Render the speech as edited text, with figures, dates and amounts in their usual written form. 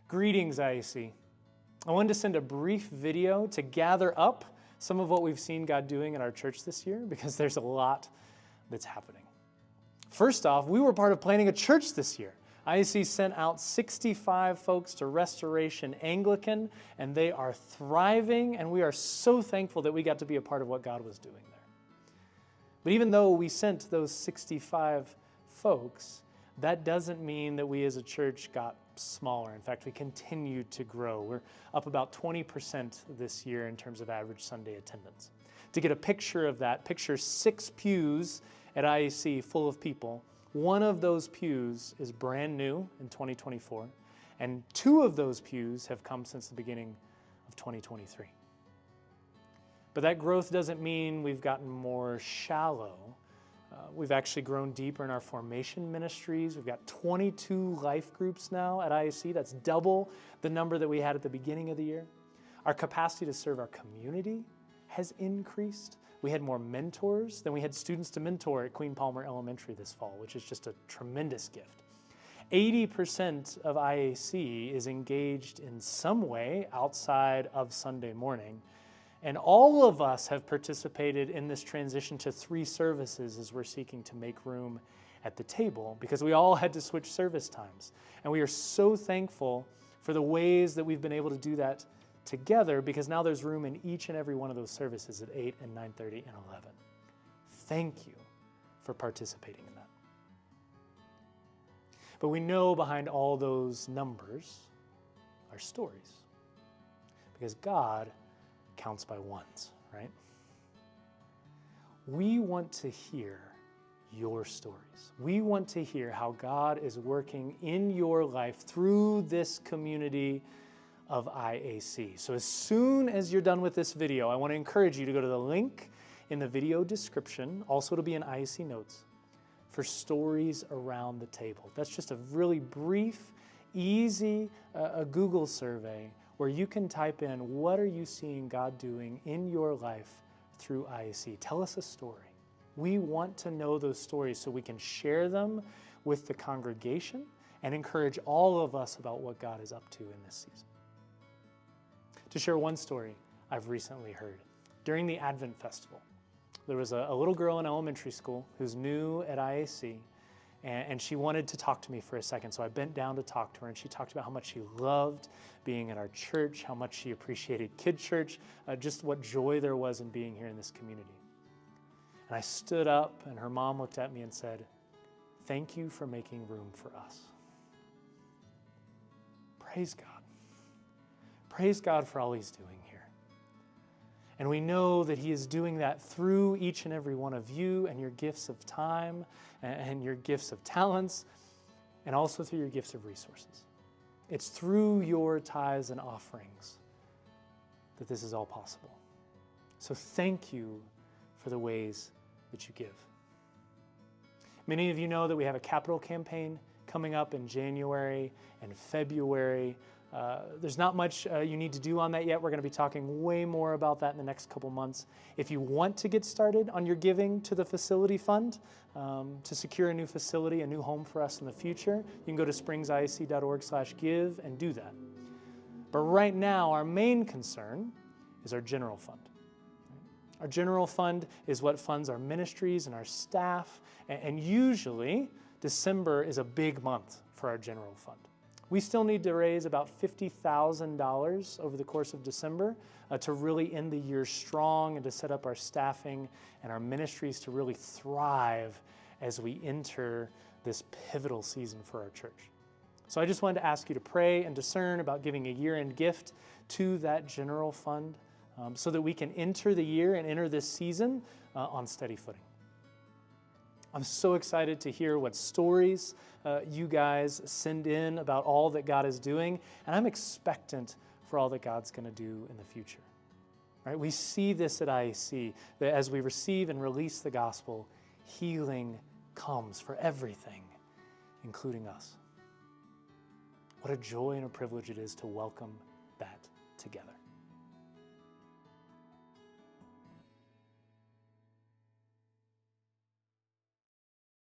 Greetings, IAC. I wanted to send a brief video to gather up some of what we've seen God doing in our church this year because there's a lot that's happening. First off, we were part of planning a church this year. IAC sent out 65 folks to Restoration Anglican, and they are thriving, and we are so thankful that we got to be a part of what God was doing there. But even though we sent those 65 folks, that doesn't mean that we as a church got smaller. In fact, we continued to grow. We're up about 20% this year in terms of average Sunday attendance. To get a picture of that, picture 6 pews at IAC full of people. One of those pews is brand new in 2024, and 2 of those pews have come since the beginning of 2023. But that growth doesn't mean we've gotten more shallow. We've actually grown deeper in our formation ministries. We've got 22 life groups now at IAC. That's double the number that we had at the beginning of the year. Our capacity to serve our community has increased. We had more mentors than we had students to mentor at Queen Palmer Elementary this fall, which is just a tremendous gift. 80% of IAC is engaged in some way outside of Sunday morning. And all of us have participated in this transition to 3 services as we're seeking to make room at the table because we all had to switch service times. And we are so thankful for the ways that we've been able to do that together because now there's room in each and every one of those services at 8 and 9:30 and 11. Thank you for participating in that. But we know behind all those numbers are stories because God counts by ones, right? We want to hear your stories. We want to hear how God is working in your life through this community of IAC. So as soon as you're done with this video, I want to encourage you to go to the link in the video description, also to be in IAC notes, for stories around the table. That's just a really brief, easy a Google survey where you can type in, what are you seeing God doing in your life through IAC? Tell us a story. We want to know those stories so we can share them with the congregation and encourage all of us about what God is up to in this season. To share one story I've recently heard. During the Advent Festival, there was a little girl in elementary school who's new at IAC, and she wanted to talk to me for a second, so I bent down to talk to her, and she talked about how much she loved being at our church, how much she appreciated Kid Church, just what joy there was in being here in this community. And I stood up, and her mom looked at me and said, "Thank you for making room for us." Praise God. Praise God for all He's doing here. And we know that He is doing that through each and every one of you and your gifts of time and your gifts of talents, and also through your gifts of resources. It's through your tithes and offerings that this is all possible. So thank you for the ways that you give. Many of you know that we have a capital campaign coming up in January and February. There's not much you need to do on that yet. We're going to be talking way more about that in the next couple months. If you want to get started on your giving to the facility fund to secure a new facility, a new home for us in the future, you can go to springsiac.org/give and do that. But right now, our main concern is our general fund. Our general fund is what funds our ministries and our staff, and usually December is a big month for our general fund. We still need to raise about $50,000 over the course of December to really end the year strong and to set up our staffing and our ministries to really thrive as we enter this pivotal season for our church. So I just wanted to ask you to pray and discern about giving a year-end gift to that general fund so that we can enter the year and enter this season on steady footing. I'm so excited to hear what stories you guys send in about all that God is doing, and I'm expectant for all that God's going to do in the future. Right? We see this at IAC, that as we receive and release the gospel, healing comes for everything, including us. What a joy and a privilege it is to welcome that together.